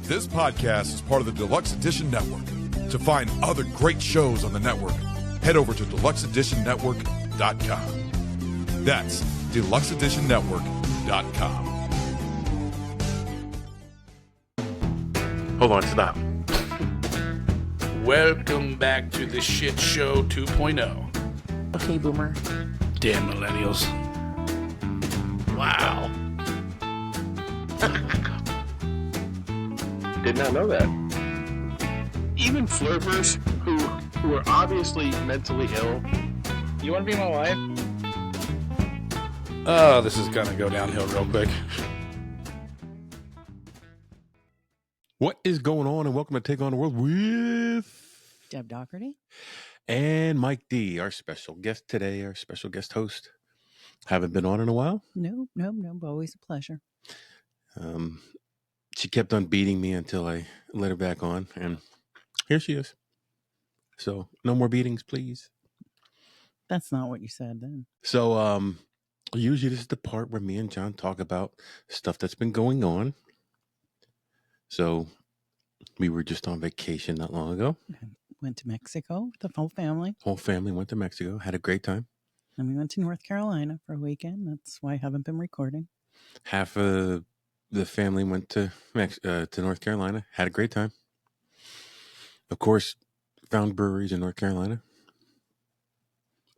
This podcast is part of the Deluxe Edition Network. To find other great shows on the network, head over to deluxeeditionnetwork.com. That's deluxeeditionnetwork.com. Hold on, stop. Welcome back to the Shit Show 2.0. Okay, Boomer. Damn millennials. Wow. Did not know that. Even flirters who are obviously mentally ill. You want to be my wife? Oh, this is gonna go downhill real quick. What is going on? And welcome to Take on the World with Deb Doherty and Mike D, our special guest today, our special guest host. Haven't been on in a while. No, always a pleasure. She kept on beating me until I let her back on, and here she is. So no more beatings, please. That's not what you said then. So usually this is the part where me and John talk about stuff that's been going on. So we were just on vacation not long ago. Went to Mexico with the whole family. Whole family went to Mexico, had a great time. And we went to North Carolina for a weekend. That's why I haven't been recording. Half of the family went to North Carolina, had a great time. Of course, found breweries in North Carolina.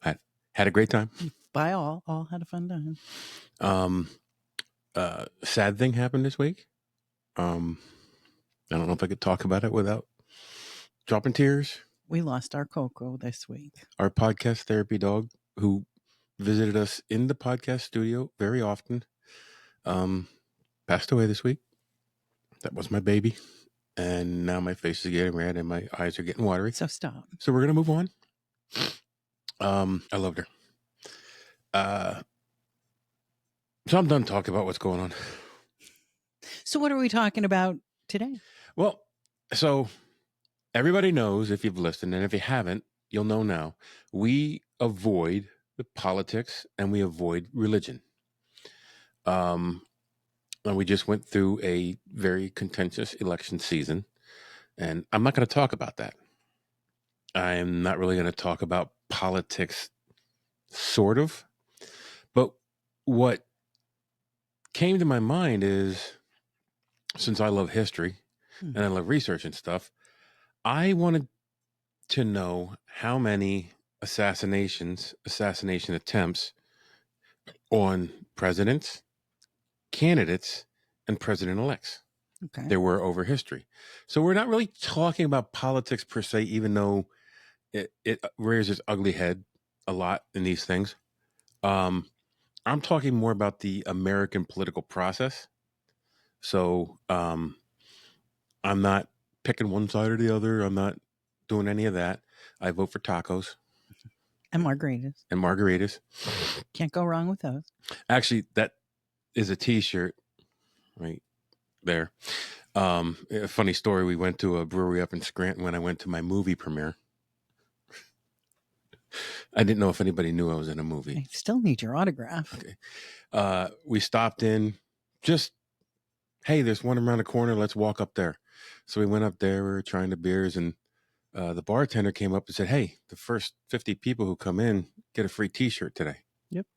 Had a great time. By all had a fun time. Sad thing happened this week. I don't know if I could talk about it without dropping tears. We lost our Coco this week. Our podcast therapy dog, who visited us in the podcast studio very often, passed away this week. That was my baby. And now my face is getting red and my eyes are getting watery. So stop. So we're going to move on. I loved her. So I'm done talking about what's going on. So what are we talking about today? Well, so everybody knows if you've listened, and if you haven't, you'll know now. We avoid the politics and we avoid religion. And we just went through a very contentious election season, and I'm not going to talk about that. I'm not really going to talk about politics, sort of. But what came to my mind is, since I love history and I love research and stuff, I wanted to know how many assassination attempts on presidents, candidates, and president-elects there were over history. So we're not really talking about politics per se, even though it rears its ugly head a lot in these things. I'm talking more about the American political process. So I'm not picking one side or the other. I'm not doing any of that. I vote for tacos. And margaritas. Can't go wrong with those. Actually, that is a T-shirt right there. A funny story. We went to a brewery up in Scranton when I went to my movie premiere. I didn't know if anybody knew I was in a movie. I still need your autograph. Okay. We stopped in, just, hey, there's one around the corner. Let's walk up there. So we went up there. We were trying the beers, and the bartender came up and said, hey, the first 50 people who come in get a free T-shirt today. Yep.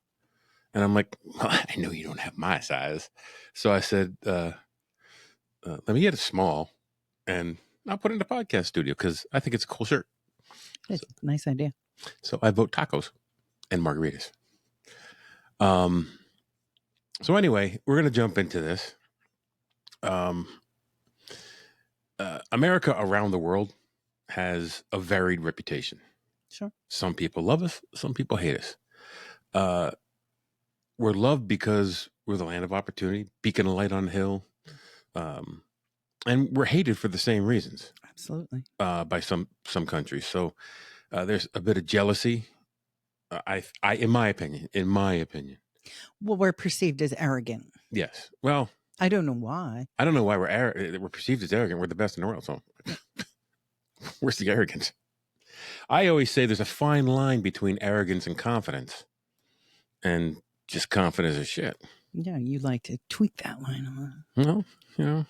And I'm like, well, I know you don't have my size. So I said, let me get a small, and I'll put it in the podcast studio because I think it's a cool shirt. Good. So, nice idea. So I vote tacos and margaritas. So anyway, we're going to jump into this. America around the world has a varied reputation. Sure. Some people love us. Some people hate us. We're loved because we're the land of opportunity, beacon of light on the hill. And we're hated for the same reasons. Absolutely. By some countries. So there's a bit of jealousy. In my opinion. Well, we're perceived as arrogant. Yes. Well, I don't know why. I don't know why we're perceived as arrogant. We're the best in the world. So where's the arrogance? I always say there's a fine line between arrogance and confidence, and just confidence as shit. Yeah, you like to tweak that line a lot. No,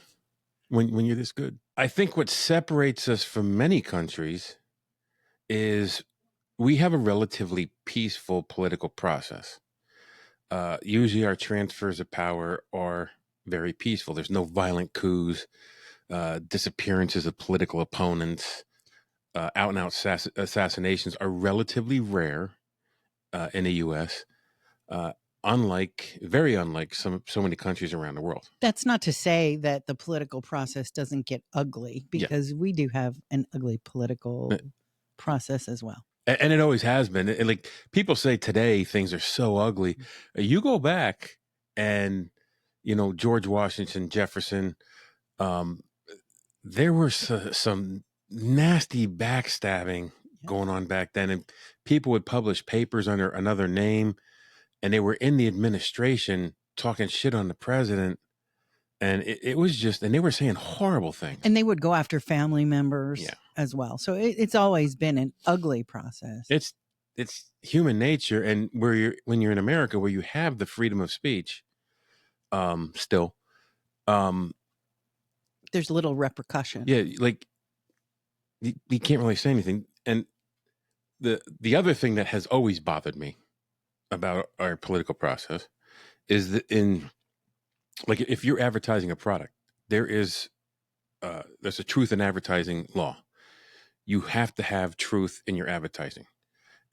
when you're this good. I think what separates us from many countries is we have a relatively peaceful political process. Usually our transfers of power are very peaceful. There's no violent coups, disappearances of political opponents, out and out assassinations are relatively rare in the U.S. Very unlike so many countries around the world. That's not to say that the political process doesn't get ugly, because we do have an ugly political process as well. And it always has been. And like people say today, things are so ugly. You go back and, George Washington, Jefferson, there were some nasty backstabbing going on back then. And people would publish papers under another name, and they were in the administration talking shit on the president. And it was just, and they were saying horrible things. And they would go after family members as well. So it's always been an ugly process. It's human nature. And when you're in America, where you have the freedom of speech, still, there's little repercussion. Yeah. Like you can't really say anything. And the other thing that has always bothered me about our political process is that if you're advertising a product, there's a truth in advertising law. You have to have truth in your advertising,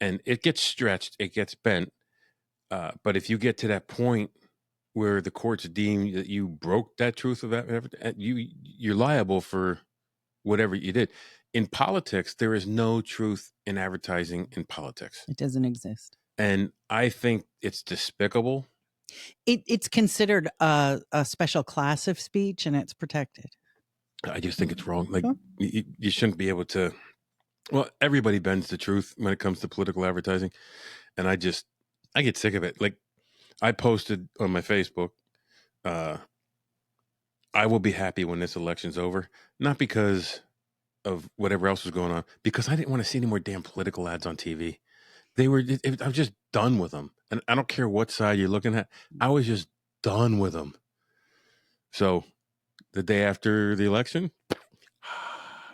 and it gets stretched, it gets bent. But if you get to that point where the courts deem that you broke that truth of that, you're liable for whatever you did. In politics, there is no truth in advertising in politics. It doesn't exist. And I think it's despicable. It's considered a special class of speech, and it's protected. I just think it's wrong. Like you shouldn't be able to. Well, everybody bends the truth when it comes to political advertising, and I get sick of it. Like I posted on my Facebook, I will be happy when this election's over, not because of whatever else was going on, because I didn't want to see any more damn political ads on TV. I'm just done with them. And I don't care what side you're looking at. I was just done with them. So the day after the election,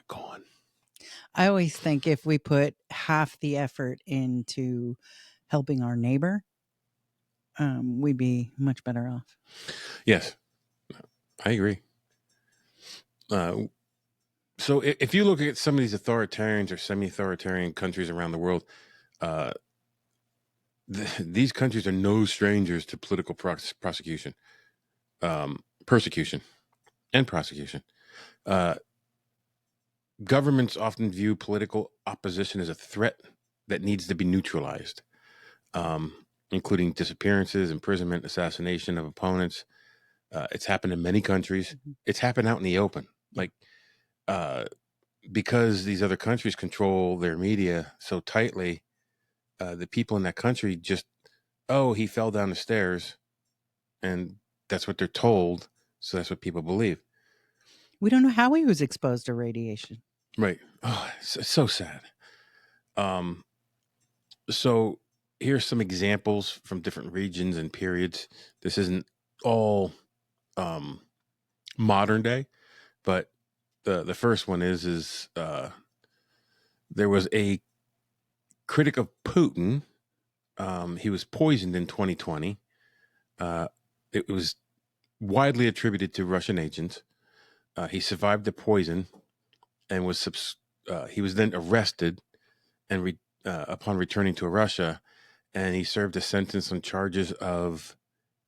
gone. I always think if we put half the effort into helping our neighbor, we'd be much better off. Yes, I agree. So if you look at some of these authoritarians or semi-authoritarian countries around the world, these countries are no strangers to political persecution. Governments often view political opposition as a threat that needs to be neutralized, including disappearances, imprisonment, assassination of opponents. It's happened in many countries. It's happened out in the open. Like, because these other countries control their media so tightly, the people in that country just, he fell down the stairs, and that's what they're told. So that's what people believe. We don't know how he was exposed to radiation. Right. Oh, it's so sad. So here's some examples from different regions and periods. This isn't all modern day, but the first one is there was a critic of Putin. He was poisoned in 2020. It was widely attributed to Russian agents. He survived the poison and he was then arrested and upon returning to Russia, and he served a sentence on charges of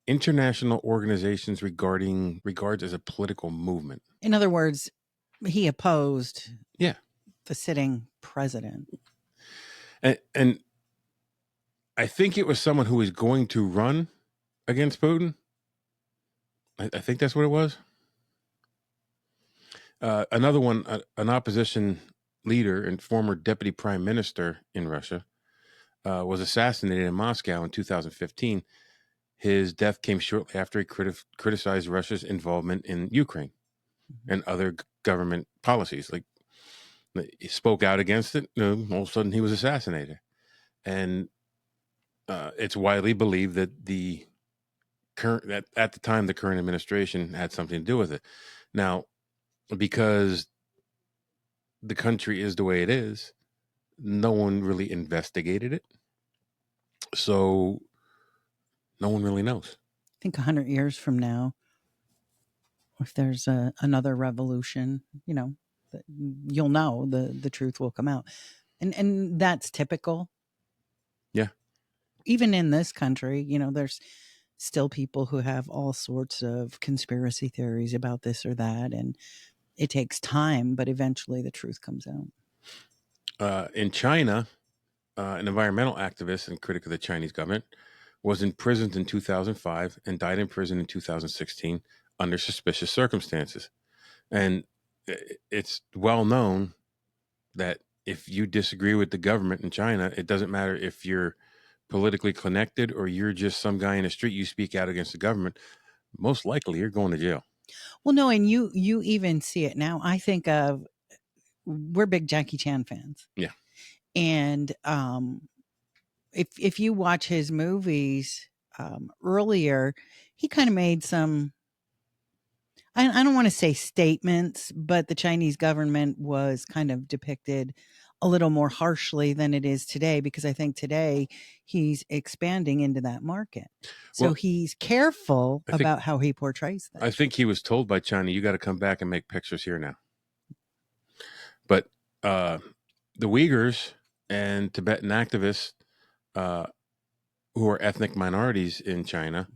international organizations regards as a political movement. In other words, he opposed the sitting president. And I think it was someone who was going to run against Putin. I think that's what it was. Another one, an opposition leader and former deputy prime minister in Russia, was assassinated in Moscow in 2015. His death came shortly after he criticized Russia's involvement in Ukraine and other government policies. Like, he spoke out against it. All of a sudden, he was assassinated. And it's widely believed that at the time, the current administration had something to do with it. Now, because the country is the way it is, no one really investigated it. So no one really knows. I think 100 years from now, if there's another revolution, you'll know the truth will come out. And that's typical. Yeah. Even in this country, there's still people who have all sorts of conspiracy theories about this or that. And it takes time, but eventually the truth comes out. In China, an environmental activist and critic of the Chinese government was imprisoned in 2005 and died in prison in 2016 under suspicious circumstances. And it's well known that if you disagree with the government in China, it doesn't matter if you're politically connected or you're just some guy in the street, you speak out against the government, most likely you're going to jail. Well, no, and you even see it now. I think we're big Jackie Chan fans. Yeah. And if you watch his movies earlier, he kind of made some, I don't want to say statements, but the Chinese government was kind of depicted a little more harshly than it is today, because I think today he's expanding into that market. So Well, he's careful about how he portrays things. I think he was told by China, you got to come back and make pictures here now. But the Uyghurs and Tibetan activists who are ethnic minorities in China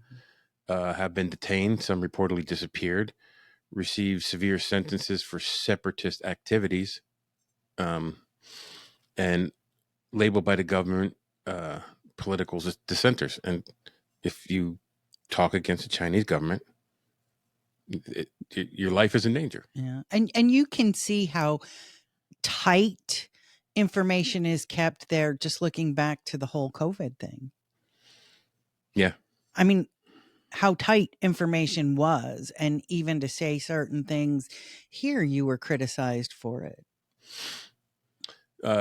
have been detained. Some reportedly disappeared, received severe sentences for separatist activities, and labeled by the government political dissenters. And if you talk against the Chinese government, your life is in danger. Yeah. And you can see how tight information is kept there, just looking back to the whole COVID thing. Yeah. I mean, how tight information was, and even to say certain things here, you were criticized for it.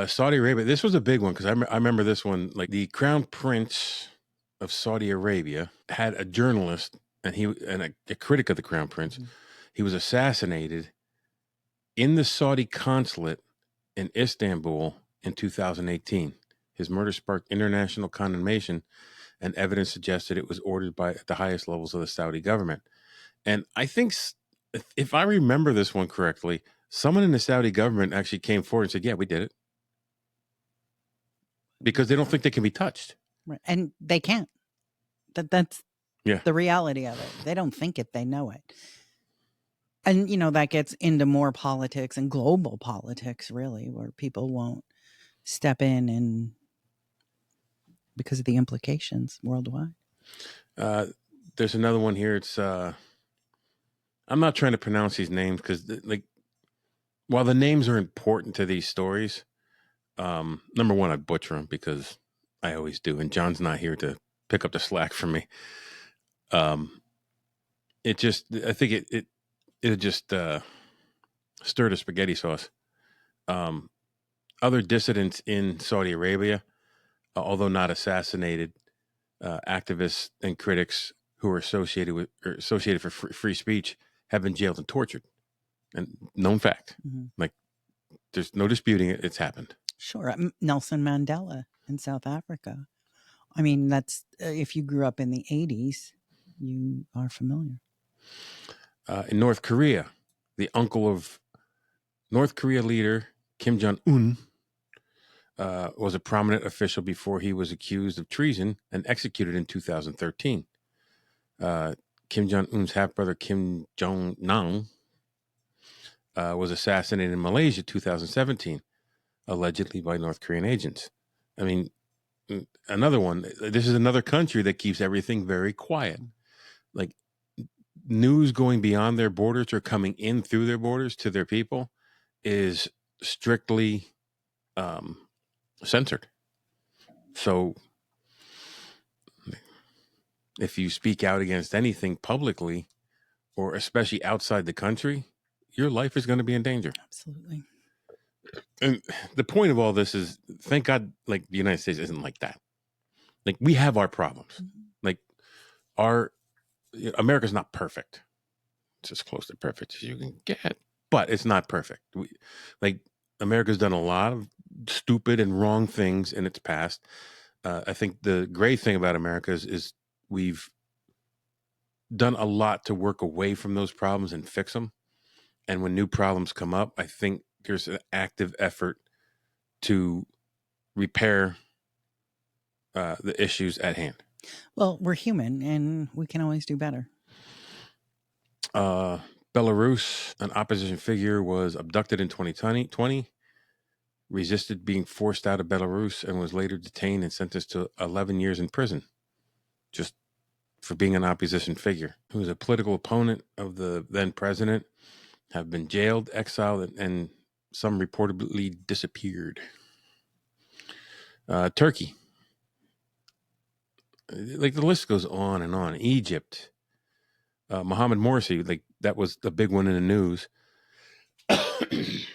Saudi Arabia, this was a big one because I remember this one. Like, the Crown Prince of Saudi Arabia had a journalist and a critic of the Crown Prince. Mm-hmm. He was assassinated in the Saudi consulate in Istanbul in 2018. His murder sparked international condemnation, and evidence suggested it was ordered by the highest levels of the Saudi government. And I think, if I remember this one correctly, someone in the Saudi government actually came forward and said, yeah, we did it. Because they don't think they can be touched. Right. And they can't. That's yeah. the reality of it. They don't think it, they know it. And, that gets into more politics and global politics, really, where people won't step in and because of the implications worldwide. There's another one here. It's I'm not trying to pronounce these names because, while the names are important to these stories, number one, I butcher them because I always do, and John's not here to pick up the slack from me. I think it just stirred a spaghetti sauce. Other dissidents in Saudi Arabia, although not assassinated, activists and critics who are associated for free speech have been jailed and tortured, and known fact. Mm-hmm. Like, there's no disputing it; it's happened. Sure, Nelson Mandela in South Africa. I mean, that's if you grew up in the 80s, you are familiar. In North Korea, the uncle of North Korea leader Kim Jong-un was a prominent official before he was accused of treason and executed in 2013. Kim Jong-un's half-brother Kim Jong-nam was assassinated in Malaysia in 2017, allegedly by North Korean agents. I mean, another one. This is another country that keeps everything very quiet. Like, news going beyond their borders or coming in through their borders to their people is strictly censored. So if you speak out against anything publicly, or especially outside the country, your life is going to be in danger. Absolutely. And the point of all this is, thank God, like, the United States isn't like that. Like, we have our problems. Mm-hmm. Like, America's not perfect. It's as close to perfect as you can get. but it's not perfect. Like America's done a lot of stupid and wrong things in its past. I think the great thing about America is we've done a lot to work away from those problems and fix them. And when new problems come up, I think there's an active effort to repair the issues at hand. Well, we're human and we can always do better. Belarus, an opposition figure, was abducted in 2020, resisted being forced out of Belarus, and was later detained and sentenced to 11 years in prison, just for being an opposition figure. Who was a political opponent of the then president, have been jailed, exiled, and some reportedly disappeared. Turkey. Like the list goes on and on. Egypt. Mohammed Morsi, like that was the big one in the news. He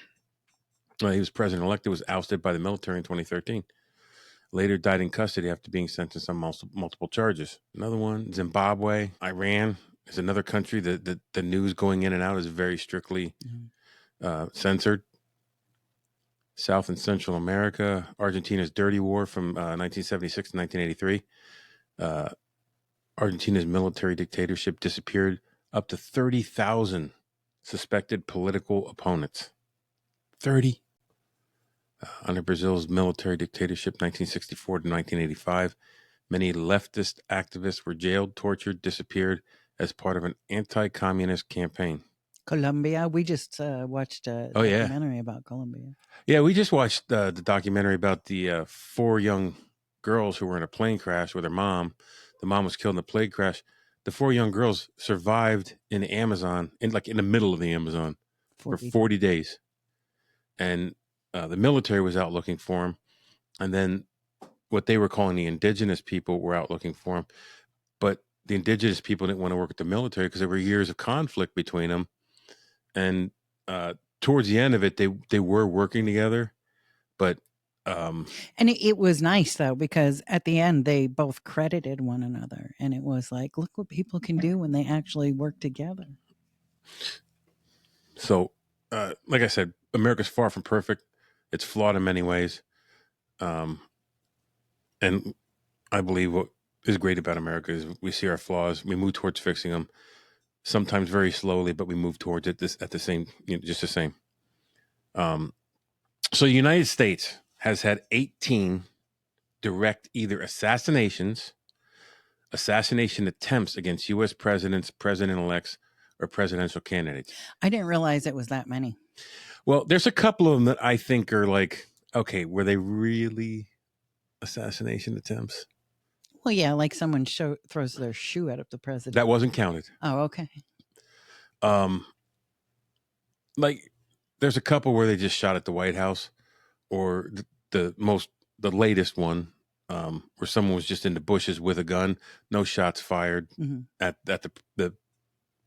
was president-elect, was ousted by the military in 2013. Later died in custody after being sentenced on multiple charges. Another one, Zimbabwe. Iran is another country that the news going in and out is very strictly censored. South and Central America. Argentina's dirty war from 1976 to 1983. Argentina's military dictatorship disappeared up to 30,000 suspected political opponents. 30. Under Brazil's military dictatorship, 1964 to 1985, many leftist activists were jailed, tortured, disappeared as part of an anti-communist campaign. Colombia. We just watched a documentary about Colombia. Yeah, we just watched the documentary about the 4 young girls who were in a plane crash with their mom. The mom was killed in the plane crash. The 4 young girls survived in the Amazon, in the middle of the Amazon, for 40 days. And the military was out looking for them. And then what they were calling the indigenous people were out looking for them. But the indigenous people didn't want to work with the military because there were years of conflict between them. And towards the end of it, they were working together. But and it was nice though, because at the end they both credited one another, and it was like, look what people can do when they actually work together. So, like I said, America's far from perfect. It's flawed in many ways. And I believe what is great about America is we see our flaws, we move towards fixing them, sometimes very slowly, but we move towards it at the same, just the same. So the United States has had 18 direct either assassination attempts against U.S. presidents, president-elects, or presidential candidates. I didn't realize it was that many. Well, there's a couple of them that I think are like, okay, were they really assassination attempts? Well, yeah, like someone throws their shoe out of the president. That wasn't counted. Oh, okay. Like there's a couple where they just shot at the White House, or the latest one, where someone was just in the bushes with a gun, no shots fired at the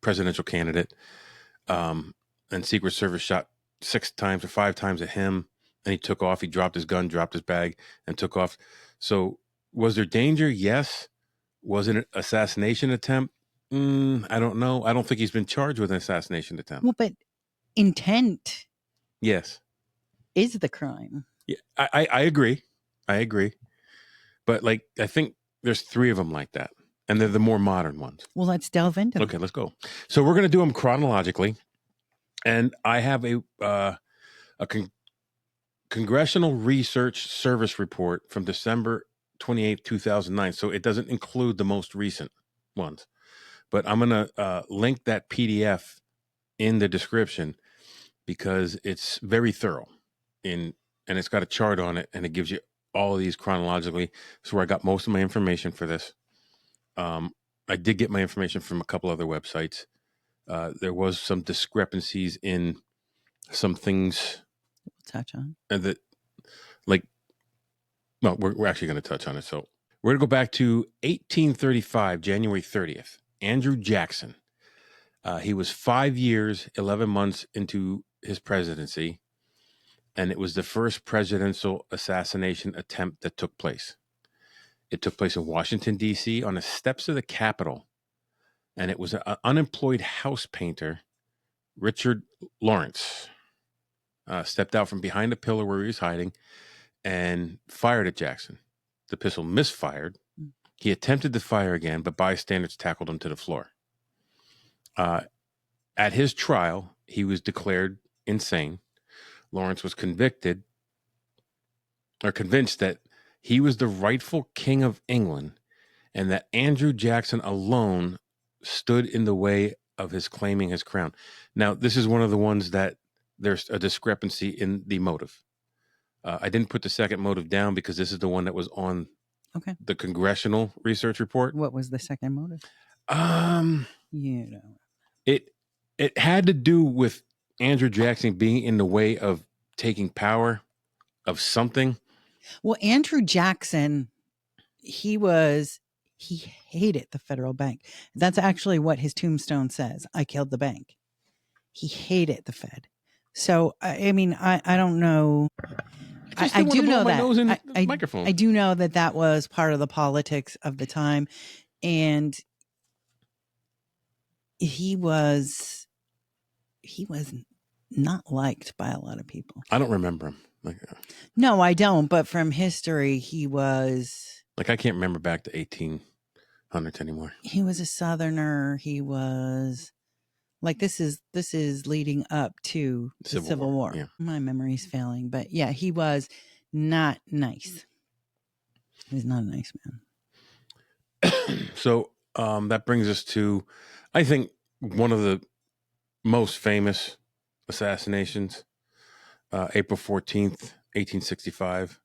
presidential candidate, and Secret Service shot 6 times or 5 times at him, and he took off. He dropped his gun, dropped his bag, and took off. So was there danger? Yes. Was it an assassination attempt? I don't know. I don't think he's been charged with an assassination attempt. Well, but intent, yes, is the crime. Yeah, I agree. I agree. But I think there's 3 of them like that, and they're the more modern ones. Well, let's delve into them. Okay, let's go. So we're going to do them chronologically, and I have a Congressional Research Service report from December 28, 2009. So it doesn't include the most recent ones, but I'm going to link that PDF in the description because it's very thorough and it's got a chart on it, and it gives you all of these chronologically. So where I got most of my information for this. I did get my information from a couple other websites. There was some discrepancies in some things. We'll touch on. And that, we're actually going to touch on it. So we're going to go back to 1835, January 30th. Andrew Jackson. He was 5 years, 11 months into his presidency, and it was the first presidential assassination attempt that took place. It took place in Washington, D.C., on the steps of the Capitol, and it was an unemployed house painter Richard Lawrence stepped out from behind a pillar where he was hiding and fired at Jackson. The pistol misfired. He attempted to fire again, but bystanders tackled him to the floor. At his trial, he was declared insane. Lawrence was convinced that he was the rightful king of England and that Andrew Jackson alone stood in the way of his claiming his crown. Now, this is one of the ones that there's a discrepancy in the motive. I didn't put the second motive down because this is the one that was on the Congressional research report. What was the second motive? You know, it had to do with Andrew Jackson being in the way of taking power of something. Well, Andrew Jackson, he hated the federal bank. That's actually what his tombstone says. I killed the bank. He hated the Fed. So, I mean, I don't know. I do know that. I do know that that was part of the politics of the time. And he was not liked by a lot of people. I don't remember him. No, I don't. But from history, he was I can't remember back to 1800s anymore. He was a Southerner. He was this is leading up to the Civil War. Yeah. My memory's failing, but yeah, he was not nice. He was not a nice man. So that brings us to, I think, one of the most famous assassinations, April 14th, 1865,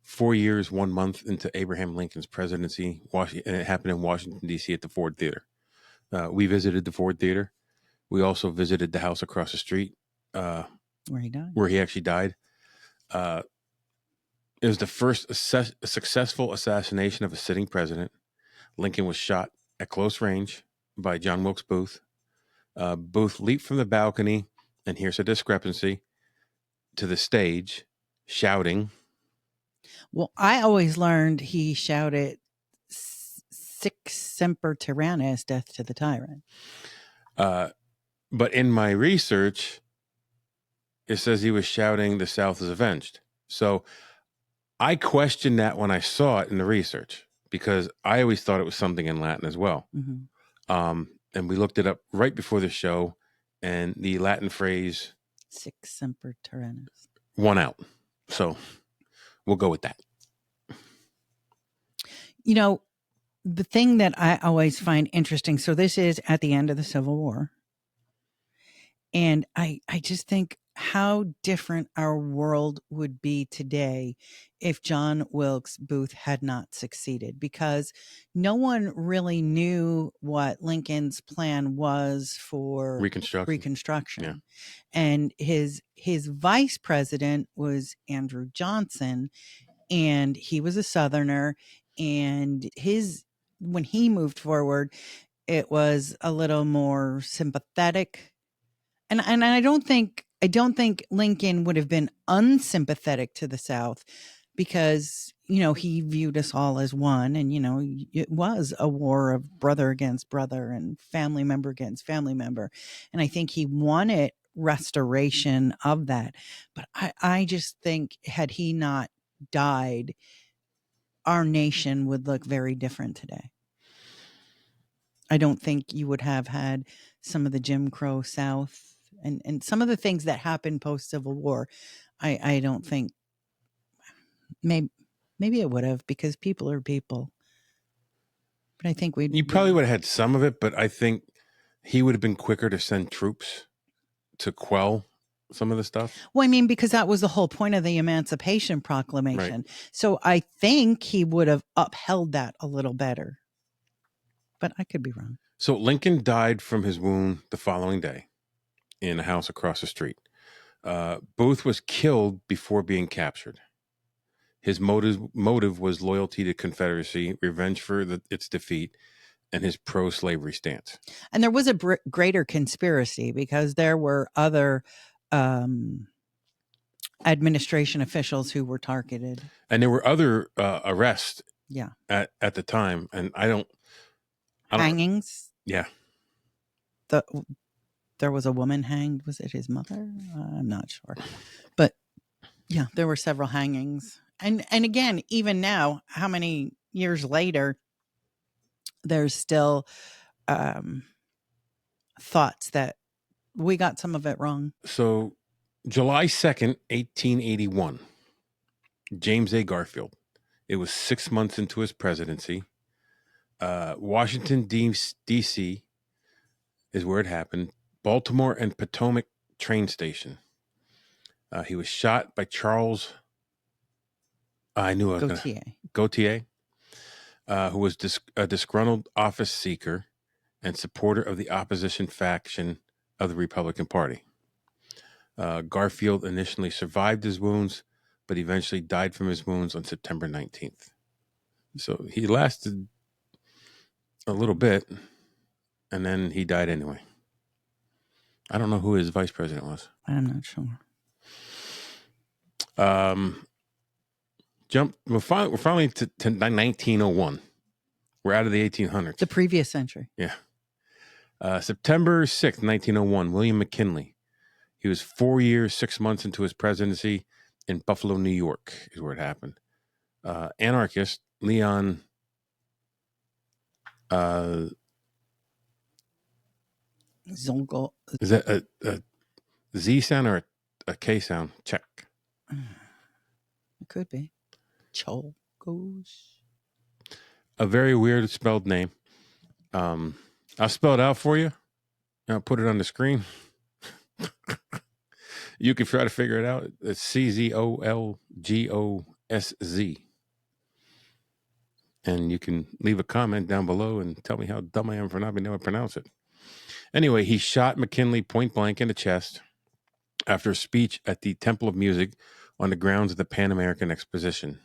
4 years, 1 month into Abraham Lincoln's presidency, and it happened in Washington, D.C. at the Ford Theater. We visited the Ford Theater. We also visited the house across the street where he died. Where he actually died. It was the first successful assassination of a sitting president. Lincoln was shot at close range by John Wilkes Booth. Booth leaped from the balcony, and here's a discrepancy, to the stage, shouting. Well, I always learned he shouted "Sic semper tyrannis, death to the tyrant." But in my research, it says he was shouting, "The South is avenged." So I questioned that when I saw it in the research because I always thought it was something in Latin as well. Mm-hmm. And we looked it up right before the show, and the Latin phrase "Sic semper tyrannis" won out. So we'll go with that. You know, the thing that I always find interesting, so this is at the end of the Civil War. And I just think how different our world would be today if John Wilkes Booth had not succeeded, because no one really knew what Lincoln's plan was for Reconstruction. Yeah. And his vice president was Andrew Johnson, and he was a Southerner, and when he moved forward, it was a little more sympathetic. And I don't think Lincoln would have been unsympathetic to the South, because, he viewed us all as one, and, it was a war of brother against brother and family member against family member. And I think he wanted restoration of that. But I just think, had he not died, our nation would look very different today. I don't think you would have had some of the Jim Crow South and some of the things that happened post-Civil War. I don't think, maybe it would have, because people are people. But I think you probably would have had some of it, but I think he would have been quicker to send troops to quell some of the stuff. Well, I mean, because that was the whole point of the Emancipation Proclamation. Right. So I think he would have upheld that a little better. But I could be wrong. So Lincoln died from his wound the following day in a house across the street. Booth was killed before being captured. His motive was loyalty to Confederacy, revenge for its defeat, and his pro-slavery stance. And there was a greater conspiracy, because there were other administration officials who were targeted. And there were other arrests at the time. And I don't hangings. Yeah. there was a woman hanged. Was it his mother? I'm not sure. But yeah, there were several hangings. And again, even now, how many years later, there's still thoughts that we got some of it wrong. So July 2nd, 1881, James A. Garfield. It was 6 months into his presidency. Washington, D.C. is where it happened. Baltimore and Potomac train station. He was shot by Charles. I knew I was Gautier, who was a disgruntled office seeker and supporter of the opposition faction of the Republican Party. Garfield initially survived his wounds, but eventually died from his wounds on September 19th. So he lasted a little bit, and then he died anyway. I don't know who his vice president was. I'm not sure. We're finally to 1901. We're out of the 1800s. The previous century. Yeah. September 6th, 1901, William McKinley. He was 4 years, 6 months into his presidency in Buffalo, New York, is where it happened. Anarchist Leon Zolgo. Is that a Z sound or a K sound? Check. It could be. Cholgos. A very weird spelled name. I'll spell it out for you. I'll put it on the screen. You can try to figure it out. It's CZOLGOSZ. And you can leave a comment down below and tell me how dumb I am for not being able to pronounce it. Anyway, he shot McKinley point blank in the chest after a speech at the Temple of Music on the grounds of the Pan American Exposition.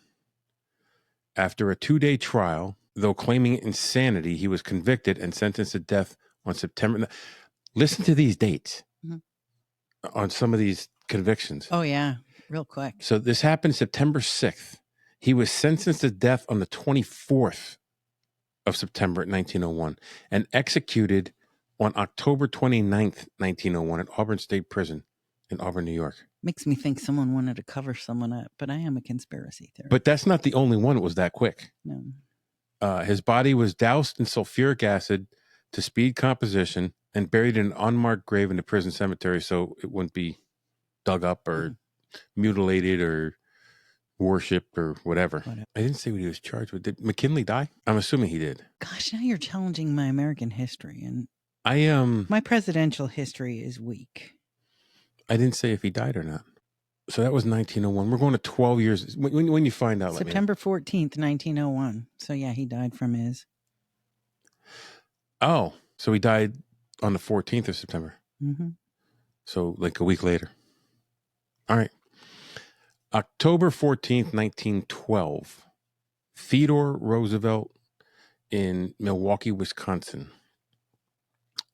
After a 2-day trial, though claiming insanity, he was convicted and sentenced to death on September. Listen to these dates on some of these convictions. Oh, yeah. Real quick. So this happened September 6th. He was sentenced to death on the 24th of September 1901 and executed on October 29th, 1901 at Auburn State Prison in Auburn, New York. Makes me think someone wanted to cover someone up, but I am a conspiracy theorist. But that's not the only one that was that quick. No. His body was doused in sulfuric acid to speed composition and buried in an unmarked grave in the prison cemetery so it wouldn't be dug up or mutilated or worshipped or whatever. I didn't say what he was charged with. Did McKinley die? I'm assuming he did. Gosh, now you're challenging my American history, and my presidential history is weak. I didn't say if he died or not. So that was 1901. We're going to 12 years. When you find out, September 14th, 1901. So yeah, he died from his. Oh, so he died on the 14th of September. Mm-hmm. So like a week later. All right. October 14th, 1912. Theodore Roosevelt in Milwaukee, Wisconsin.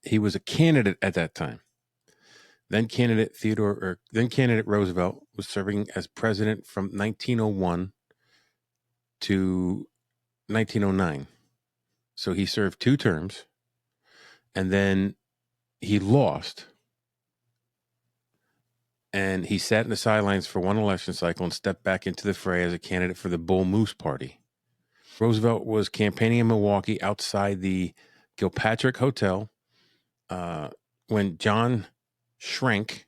He was a candidate at that time. Then candidate Roosevelt was serving as president from 1901 to 1909. So he served 2 terms, and then he lost. And he sat in the sidelines for one election cycle and stepped back into the fray as a candidate for the Bull Moose Party. Roosevelt was campaigning in Milwaukee outside the Gilpatrick Hotel when John Schrank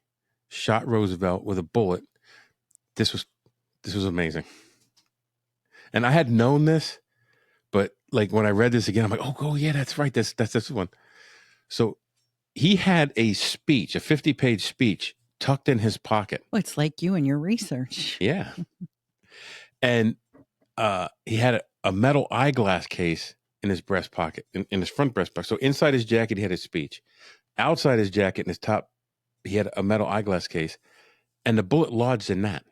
shot Roosevelt with a bullet. This was amazing. And I had known this, but like when I read this again, I'm like, oh yeah, that's right. That's this one. So he had a speech, a 50-page speech tucked in his pocket. Well, it's like you and your research. Yeah. And he had a metal eyeglass case in his breast pocket, in his front breast pocket. So inside his jacket, he had his speech. Outside his jacket, in his top, he had a metal eyeglass case, and the bullet lodged in that.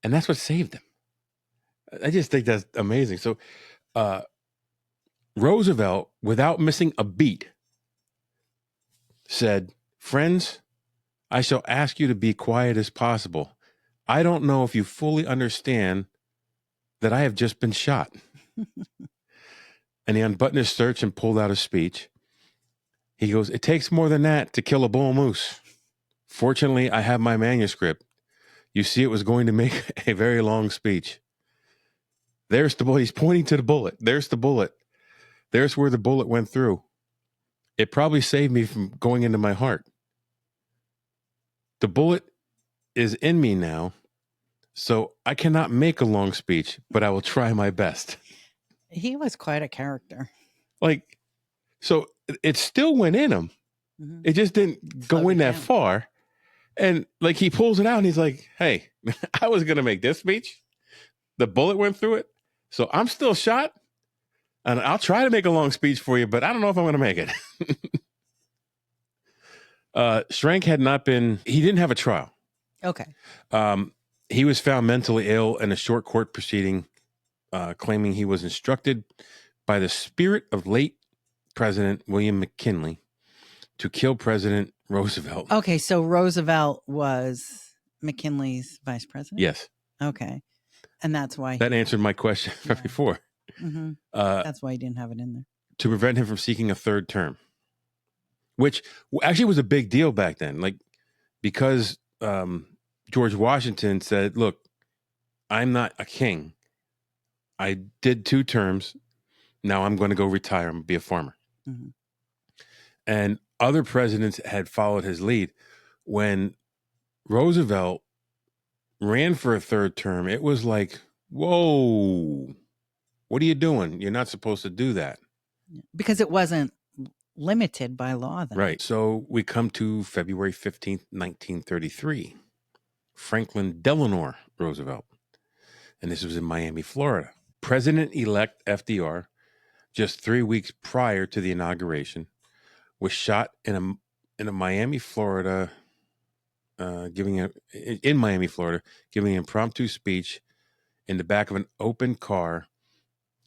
And that's what saved him. I just think that's amazing. So Roosevelt, without missing a beat, said, "Friends, I shall ask you to be quiet as possible. I don't know if you fully understand that I have just been shot." And he unbuttoned his shirt and pulled out a speech. He goes, "It takes more than that to kill a bull moose. Fortunately, I have my manuscript. You see, it was going to make a very long speech. There's the bullet." He's pointing to the bullet. There's the bullet. There's where the bullet went through. It probably saved me from going into my heart. The bullet is in me now, so I cannot make a long speech, but I will try my best. He was quite a character. Like, so it still went in him. Mhm. It just didn't go in that far. And like he pulls it out and he's like, "Hey, I was going to make this speech. The bullet went through it. So I'm still shot. And I'll try to make a long speech for you, but I don't know if I'm going to make it." Schrank he didn't have a trial. Okay. He was found mentally ill in a short court proceeding, claiming he was instructed by the spirit of late President William McKinley to kill President Roosevelt. Okay, so Roosevelt was McKinley's vice president? Yes. Okay. And that's why That answered my question before. Mm-hmm. That's why he didn't have it in there. To prevent him from seeking a third term, which actually was a big deal back then. Like, because George Washington said, "Look, I'm not a king. I did 2 terms. Now I'm going to go retire and be a farmer." Mm-hmm. And other presidents had followed his lead. When Roosevelt ran for a third term, it was like, whoa, what are you doing? You're not supposed to do that. Because it wasn't limited by law then. Right. So we come to February 15th, 1933. Franklin Delano Roosevelt. And this was in Miami, Florida. President-elect FDR, just 3 weeks prior to the inauguration, was shot in Miami, Florida, giving an impromptu speech in the back of an open car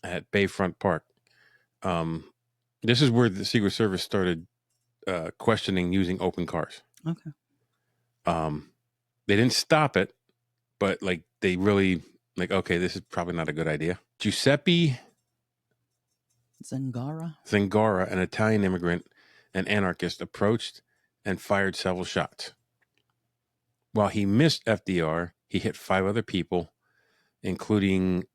at Bayfront Park. This is where the Secret Service started questioning using open cars. Okay. They didn't stop it, but like they really okay, this is probably not a good idea. Giuseppe Zangara, an Italian immigrant and anarchist, approached and fired several shots. While he missed FDR, he hit 5 other people, including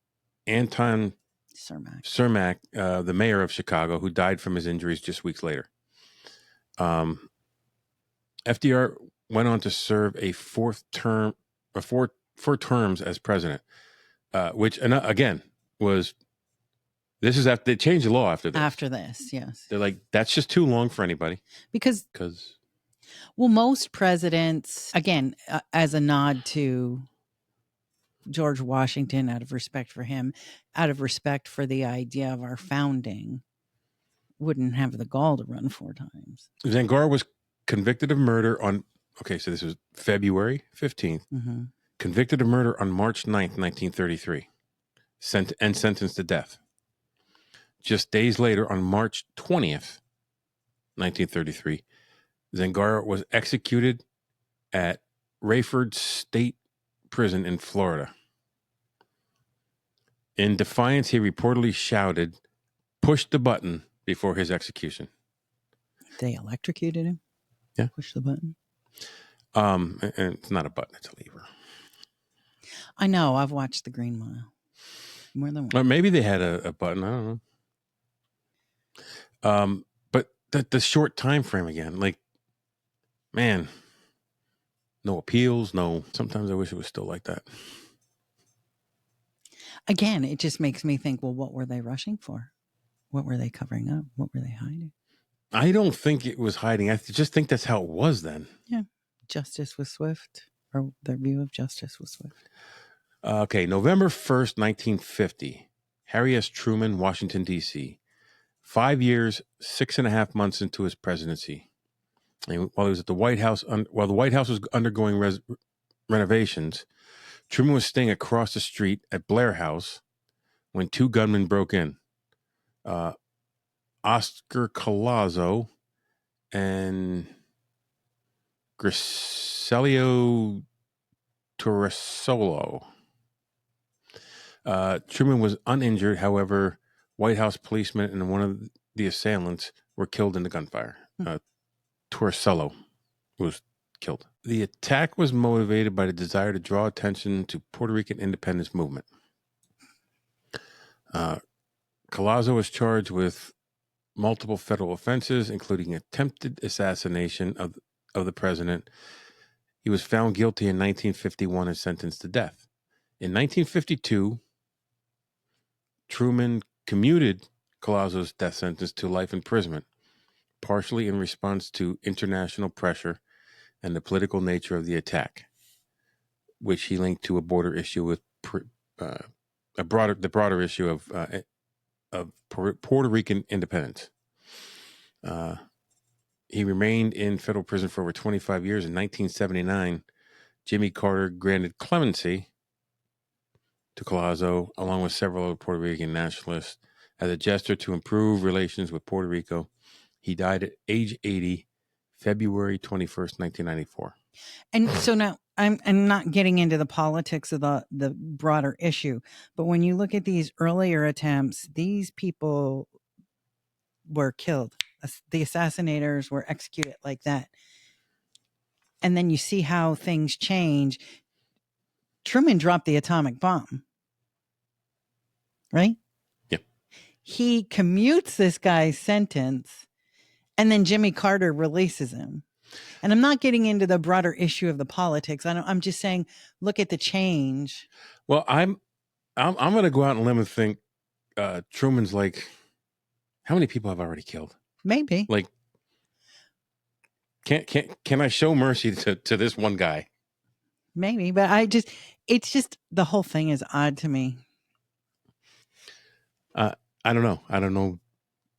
Anton Cermak, the mayor of Chicago, who died from his injuries just weeks later. FDR went on to serve a 4 terms as president, which again was. This is after they changed the law after this. After this, yes. They're like, that's just too long for anybody. Because most presidents, again, as a nod to George Washington, out of respect for him, out of respect for the idea of our founding, wouldn't have the gall to run 4 times. Zangara was convicted of murder on, so this was February 15th, convicted of murder on March 9th, 1933, and sentenced to death. Just days later, on March 20th, 1933, Zangara was executed at Rayford State Prison in Florida. In defiance, he reportedly shouted, "Push the button," before his execution. They electrocuted him? Yeah. Push the button? And it's not a button, it's a lever. I know. I've watched The Green Mile. More than once. Or maybe they had a button. I don't know. But the short time frame again, like, man, no appeals, no. Sometimes I wish it was still like that. Again, it just makes me think, well, what were they rushing for? What were they covering up? What were they hiding? I don't think it was hiding. I just think that's how it was then. Yeah. Justice was swift, or their view of justice was swift. Okay, November 1st, 1950. Harry S. Truman, Washington, D.C. 5 years, 6.5 months into his presidency. And while he was at the White House, while the White House was undergoing renovations, Truman was staying across the street at Blair House when 2 gunmen broke in. Oscar Collazo and Griselio Torresolo. Truman was uninjured. However, White House policemen and one of the assailants were killed in the gunfire. Torcello was killed. The attack was motivated by the desire to draw attention to Puerto Rican independence movement. Collazo was charged with multiple federal offenses, including attempted assassination of the president. He was found guilty in 1951 and sentenced to death. In 1952, Truman commuted Collazo's death sentence to life imprisonment, partially in response to international pressure and the political nature of the attack, which he linked to a border issue with the broader issue of Puerto Rican independence. He remained in federal prison for over 25 years. In 1979, Jimmy Carter granted clemency to Collazo, along with several other Puerto Rican nationalists, as a gesture to improve relations with Puerto Rico. He died at age 80, February 21st, 1994. And so now I'm not getting into the politics of the broader issue, but when you look at these earlier attempts, these people were killed. The assassinators were executed like that. And then you see how things change. Truman dropped the atomic bomb, right? Yeah. He commutes this guy's sentence, and then Jimmy Carter releases him. And I'm not getting into the broader issue of the politics. I'm just saying, look at the change. Well, I'm going to go out on a limb and think Truman's like, how many people have I already killed? Maybe. Like, can I show mercy to this one guy? Maybe, but it's just the whole thing is odd to me. I don't know. I don't know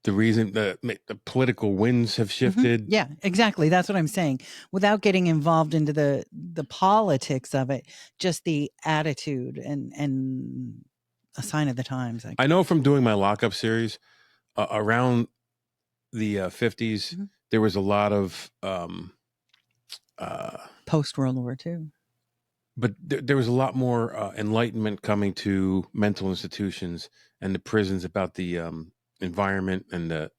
the reason. The political winds have shifted. Mm-hmm. Yeah, exactly. That's what I'm saying. Without getting involved into the politics of it, just the attitude and a sign of the times. I know from doing my lockup series around the 50s, mm-hmm. there was a lot of post World War II. But there was a lot more enlightenment coming to mental institutions and the prisons about the environment and the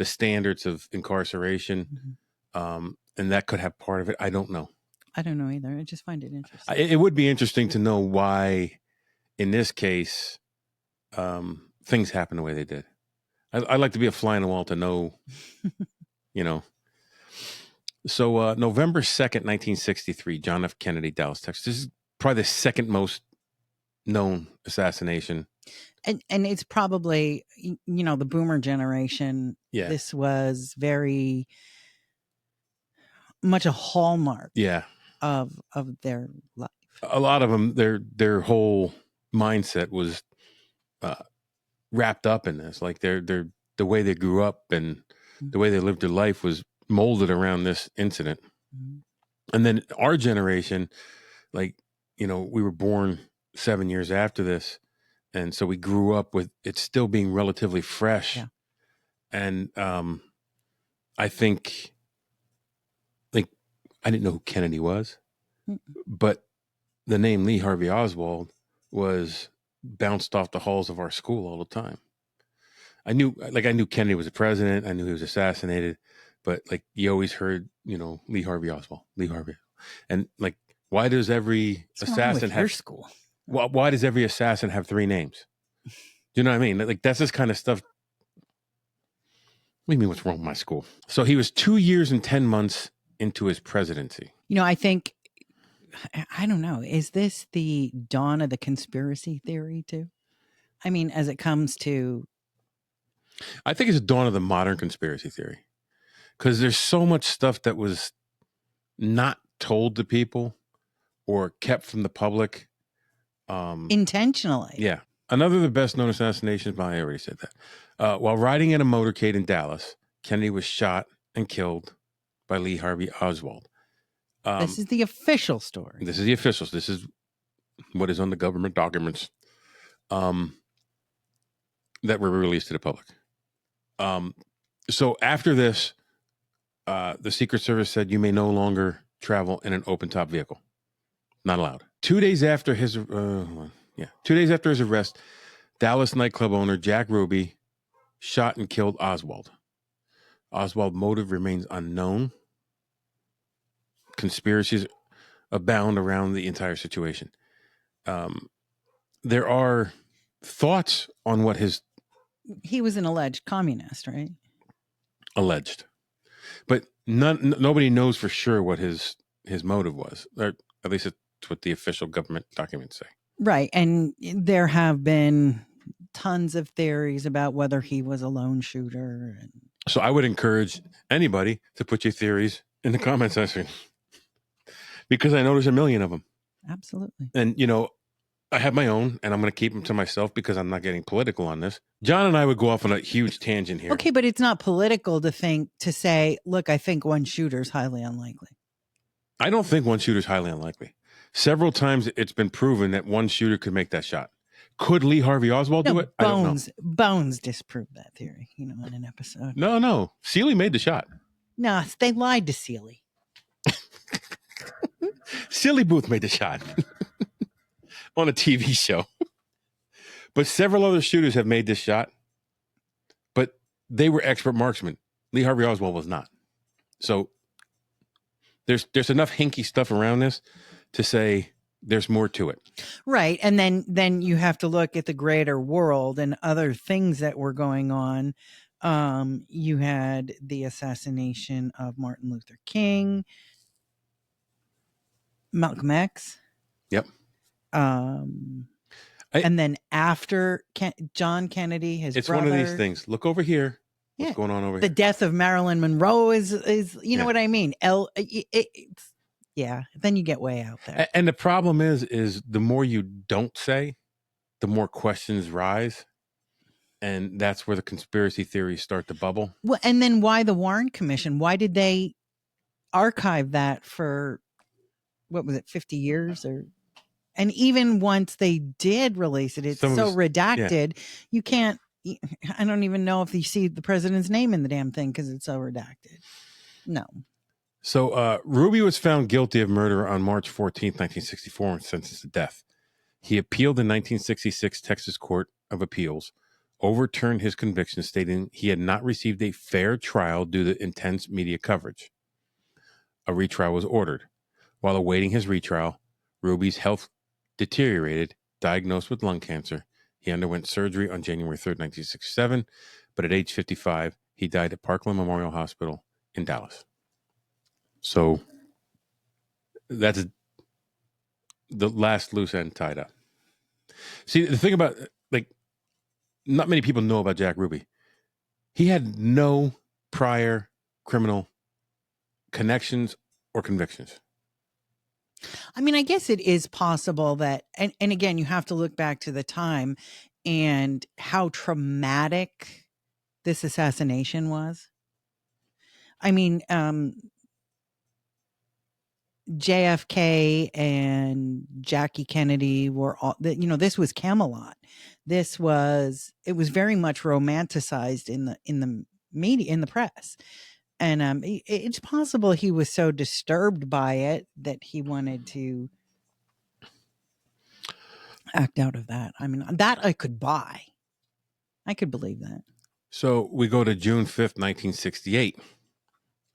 standards of incarceration. Mm-hmm. And that could have part of it. I don't know. I don't know either. I just find it interesting. It would be interesting to know why, in this case, things happen the way they did. I'd like to be a fly on the wall to know, you know. So November 2nd, 1963, John F. Kennedy, Dallas, Texas. This is probably the second most known assassination. And it's probably, the boomer generation. Yeah. This was very much a hallmark of their life. A lot of them, their whole mindset was wrapped up in this. Like the way they grew up and the way they lived their life was molded around this incident. Mm-hmm. And then our generation, we were born 7 years after this. And so we grew up with it still being relatively fresh. Yeah. And I think, I didn't know who Kennedy was, but the name Lee Harvey Oswald was bounced off the halls of our school all the time. I knew Kennedy was the president. I knew he was assassinated. But you always heard, Lee Harvey Oswald, Lee Harvey. And why does every assassin have school? Why does every assassin have three names? Do you know what I mean? That's this kind of stuff. What do you mean what's wrong with my school? So he was 2 years and 10 months into his presidency. I think, I don't know, is this the dawn of the conspiracy theory too? I mean, as it comes to. I think it's the dawn of the modern conspiracy theory. Because there's so much stuff that was not told to people or kept from the public. Intentionally. Yeah. Another of the best known assassinations, I already said that. While riding in a motorcade in Dallas, Kennedy was shot and killed by Lee Harvey Oswald. This is the official story. This is the officials. This is what is on the government documents that were released to the public. So after this, the Secret Service said you may no longer travel in an open-top vehicle. Not allowed. 2 days after his arrest, Dallas nightclub owner Jack Ruby shot and killed Oswald. Oswald's motive remains unknown. Conspiracies abound around the entire situation. There are thoughts on what his He was an alleged communist, right? alleged, but nobody knows for sure what his motive was, or at least it's what the official government documents say. Right. And there have been tons of theories about whether he was a lone shooter. And So I would encourage anybody to put your theories in the comment section, because I know there's a million of them. absolutely. And, I have my own, and I'm going to keep them to myself because I'm not getting political on this. John and I would go off on a huge tangent here. Okay, but it's not political to say, look, I think one shooter is highly unlikely. I don't think one shooter is highly unlikely. Several times it's been proven that one shooter could make that shot. Could Lee Harvey Oswald do it? I don't know. Bones disproved that theory, in an episode. No. Seeley made the shot. No, they lied to Seeley. Silly Booth made the shot on a TV show. But several other shooters have made this shot, but they were expert marksmen. Lee Harvey Oswald was not. So there's enough hinky stuff around this to say there's more to it. Right. And then you have to look at the greater world and other things that were going on. You had the assassination of Martin Luther King, Malcolm X. Yep. And then after John Kennedy, his brother. It's one of these things. Look over here. What's going on over here? The death of Marilyn Monroe is know what I mean? Then you get way out there. And the problem is the more you don't say, the more questions rise. And that's where the conspiracy theories start to bubble. Well, and then why the Warren Commission? Why did they archive that for, 50 years? And even once they did release it, it's so redacted. Yeah. You can't, I don't even know if you see the president's name in the damn thing because it's so redacted. No. So Ruby was found guilty of murder on March 14th, 1964, and sentenced to death. He appealed the 1966 Texas Court of Appeals, overturned his conviction, stating he had not received a fair trial due to intense media coverage. A retrial was ordered. While awaiting his retrial, Ruby's health deteriorated, diagnosed with lung cancer. He underwent surgery on January 3rd, 1967, but at age 55, he died at Parkland Memorial Hospital in Dallas. So that's the last loose end tied up. See, the thing about, not many people know about Jack Ruby. He had no prior criminal connections or convictions. I mean, I guess it is possible that, and again, you have to look back to the time and how traumatic this assassination was. I mean, JFK and Jackie Kennedy were all, this was Camelot. It was very much romanticized in the media, in the press. And it's possible he was so disturbed by it that he wanted to act out of that. I mean, that I could buy. I could believe that. So we go to June 5th, 1968,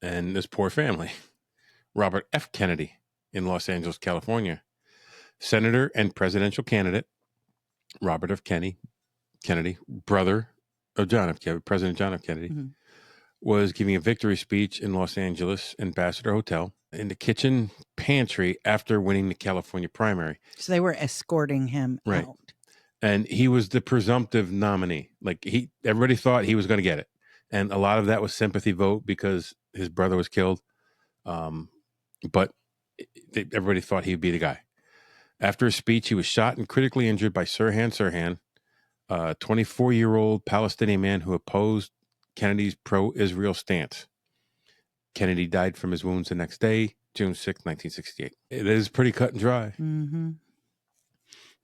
and this poor family. Robert F. Kennedy in Los Angeles, California. Senator and presidential candidate Robert F. Kennedy, brother of President John F. Kennedy, was giving a victory speech in Los Angeles Ambassador Hotel in the kitchen pantry after winning the California primary. So they were escorting him out. And he was the presumptive nominee. Everybody thought he was going to get it. And a lot of that was sympathy vote because his brother was killed. But everybody thought he would be the guy. After his speech, he was shot and critically injured by Sirhan Sirhan, a 24-year-old Palestinian man who opposed Kennedy's pro-Israel stance. Kennedy died from his wounds the next day, June 6, 1968. It is pretty cut and dry. Mm-hmm.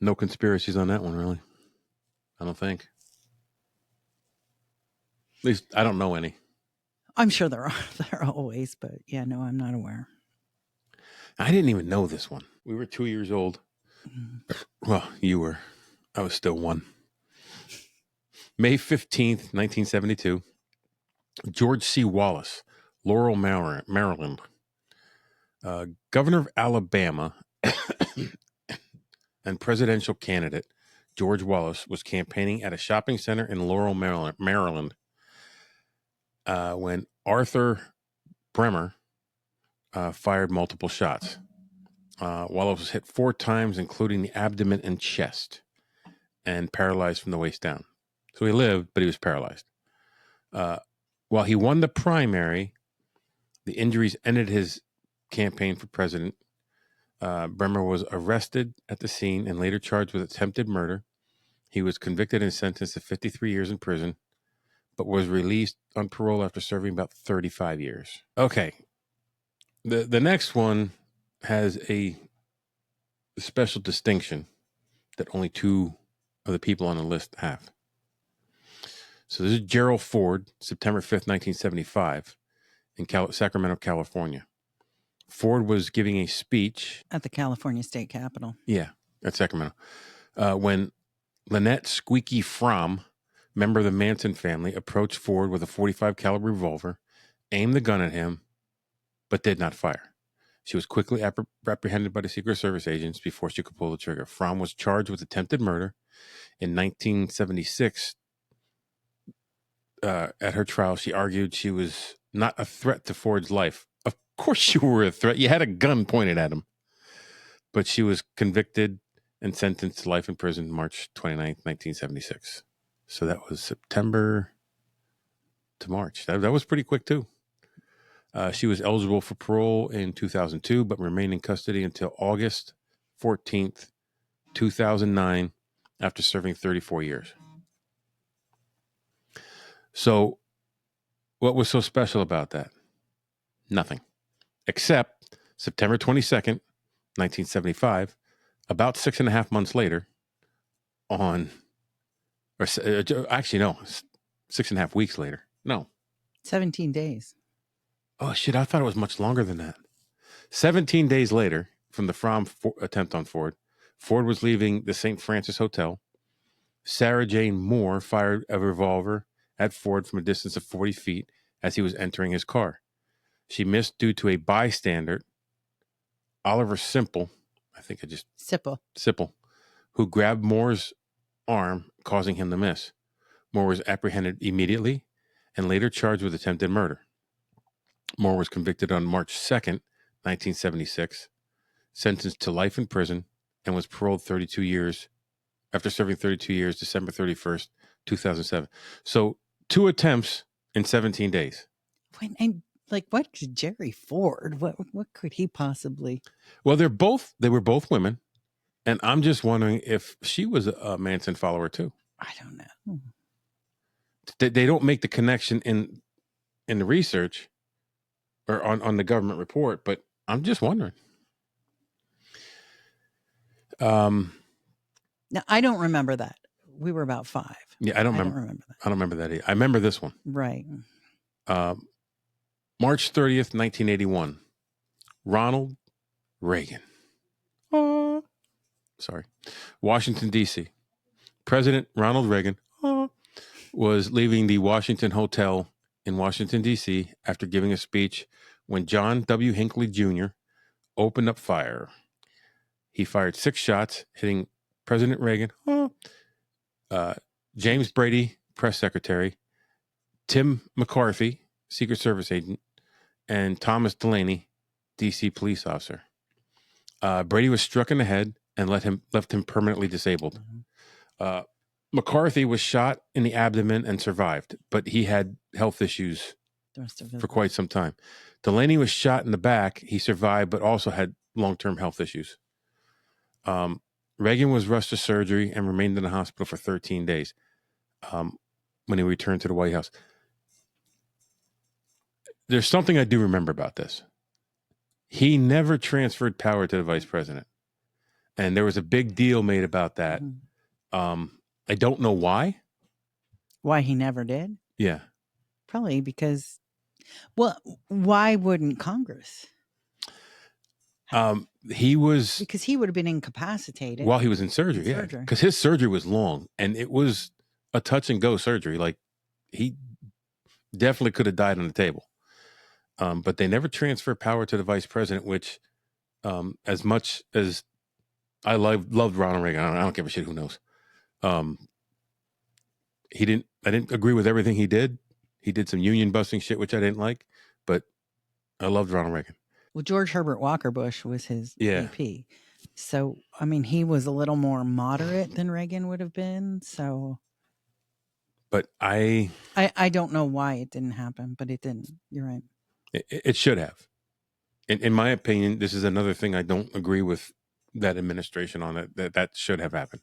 No conspiracies on that one, really. I don't think. At least I don't know any. I'm sure there are always, but no, I'm not aware. I didn't even know this one. We were 2 years old. Well, you were. I was still 1. May 15th, 1972. George C. Wallace, Laurel, Maryland. Governor of Alabama and presidential candidate George Wallace was campaigning at a shopping center in Laurel, Maryland, when Arthur Bremer fired multiple shots. Wallace was hit 4 times, including the abdomen and chest, and paralyzed from the waist down. So he lived, but he was paralyzed. While he won the primary, the injuries ended his campaign for president. Bremer was arrested at the scene and later charged with attempted murder. He was convicted and sentenced to 53 years in prison, but was released on parole after serving about 35 years. Okay. The next one has a special distinction that only 2 of the people on the list have. So this is Gerald Ford, September 5th, 1975, in Sacramento, California. Ford was giving a speech At the California State Capitol. Yeah, at Sacramento. When Lynette Squeaky Fromm, member of the Manson family, approached Ford with a .45 caliber revolver, aimed the gun at him, but did not fire. She was quickly apprehended by the Secret Service agents before she could pull the trigger. Fromm was charged with attempted murder. In 1976, at her trial, she argued she was not a threat to Ford's life. Of course you were a threat. You had a gun pointed at him. But she was convicted and sentenced to life in prison March 29th, 1976. So that was September to March. That was pretty quick, too. She was eligible for parole in 2002, but remained in custody until August 14th, 2009, after serving 34 years. So what was so special about that? Nothing. Except September 22nd, 1975, about 6.5 months later, actually, no, 6.5 weeks later. No. 17 days. Oh, shit, I thought it was much longer than that. 17 days later, from the Fromm attempt on Ford, Ford was leaving the St. Francis Hotel. Sarah Jane Moore fired a revolver at Ford from a distance of 40 feet as he was entering his car. She missed due to a bystander, Oliver Sipple, who grabbed Moore's arm, causing him to miss. Moore was apprehended immediately and later charged with attempted murder. Moore was convicted on March 2nd, 1976, sentenced to life in prison, and was paroled 32 years after serving 32 years, December 31st, 2007. So 2 attempts in 17 days. What Jerry Ford? What could he possibly? Well, they were both women, and I'm just wondering if she was a Manson follower too. I don't know. They don't make the connection in the research or on the government report, but I'm just wondering. No, I don't remember that. We were about 5. Yeah, I don't remember that. I don't remember that either. I remember this one. Right. March 30th, 1981. Ronald Reagan. Washington, D.C. President Ronald Reagan was leaving the Washington Hotel in Washington, D.C. after giving a speech when John W. Hinckley Jr. opened up fire. He fired 6 shots, hitting President Reagan, James Brady, press secretary, Tim McCarthy, Secret Service agent, and Thomas Delaney, D.C. police officer. Brady was struck in the head and left him permanently disabled. McCarthy was shot in the abdomen and survived, but he had health issues for quite some time. Delaney was shot in the back. He survived, but also had long-term health issues. Reagan was rushed to surgery and remained in the hospital for 13 days when he returned to the White House. There's something I do remember about this. He never transferred power to the vice president. And there was a big deal made about that. I don't know why. Why he never did? Yeah. Probably because, why wouldn't Congress? Because he would have been incapacitated while he was in surgery. Yeah, because his surgery was long and it was a touch and go surgery. Like definitely could have died on the table. But they never transferred power to the vice president, which, as much as I loved Ronald Reagan, I don't give a shit who knows. I didn't agree with everything he did. He did some union busting shit, which I didn't like, but I loved Ronald Reagan. Well, George Herbert Walker Bush was his Yeah. VP. So, I mean, he was a little more moderate than Reagan would have been. So, But I don't know why it didn't happen, but it didn't. You're right. it should have. In my opinion, this is another thing I don't agree with that administration on it. That should have happened.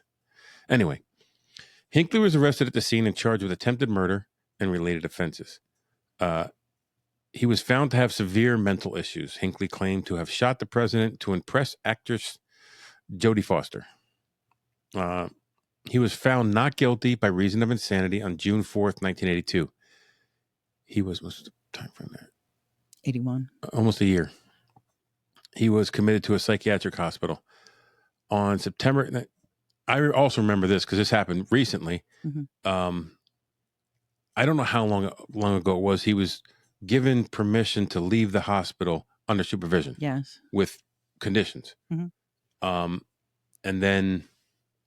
Anyway, Hinckley was arrested at the scene and charged with attempted murder and related offenses. He was found to have severe mental issues. Hinckley claimed to have shot the president to impress actress Jodie Foster. He was found not guilty by reason of insanity on June 4th, 1982. He was, what's the time frame there? 81. Almost a year. He was committed to a psychiatric hospital. On September, I also remember this because this happened recently. Mm-hmm. I don't know how long ago it was. He was given permission to leave the hospital under supervision. Yes. With conditions. Mm-hmm. And then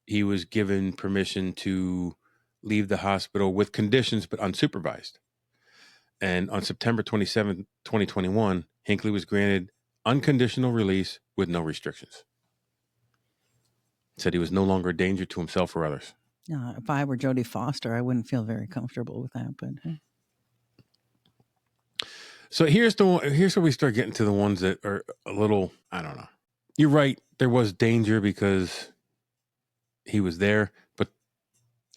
he was given permission to leave the hospital with conditions, but unsupervised. And on September 27, 2021, Hinckley was granted unconditional release with no restrictions. Said he was no longer a danger to himself or others. If I were Jodie Foster, I wouldn't feel very comfortable with that. But so here's where we start getting to the ones that are a little, I don't know. You're right. There was danger because he was there, but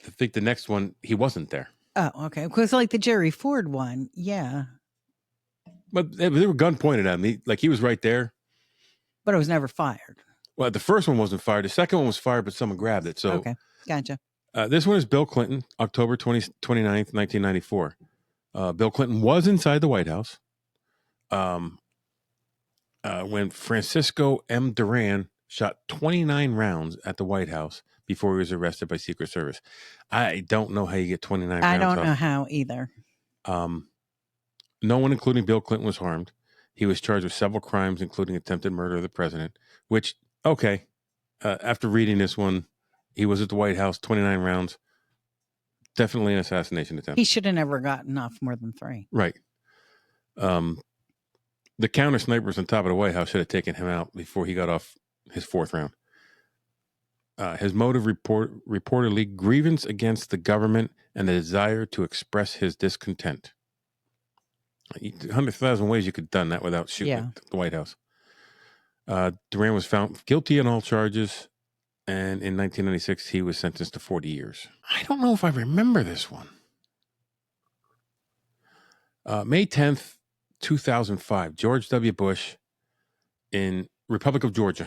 I think the next one, he wasn't there. Oh, okay. Because like the Jerry Ford one, yeah. But they were gun pointed at him. He was right there. But it was never fired. Well, the first one wasn't fired. The second one was fired, but someone grabbed it. So okay, gotcha. This one is Bill Clinton, October 29th, 1994. Bill Clinton was inside the White House when Francisco M. Duran shot 29 rounds at the White House before he was arrested by Secret Service. I don't know how you get 29 rounds. I don't know how either. No one, including Bill Clinton, was harmed. He was charged with several crimes, including attempted murder of the president, which, okay, after reading this one, he was at the White House, 29 rounds. Definitely an assassination attempt. He should have never gotten off more than 3. Right. The counter snipers on top of the White House should have taken him out before he got off his 4th round. His motive reportedly grievance against the government and the desire to express his discontent. 100,000 ways you could have done that without shooting at the White House. Duran was found guilty on all charges, and in 1996, he was sentenced to 40 years. I don't know if I remember this one. May 10th, 2005, George W. Bush in Republic of Georgia.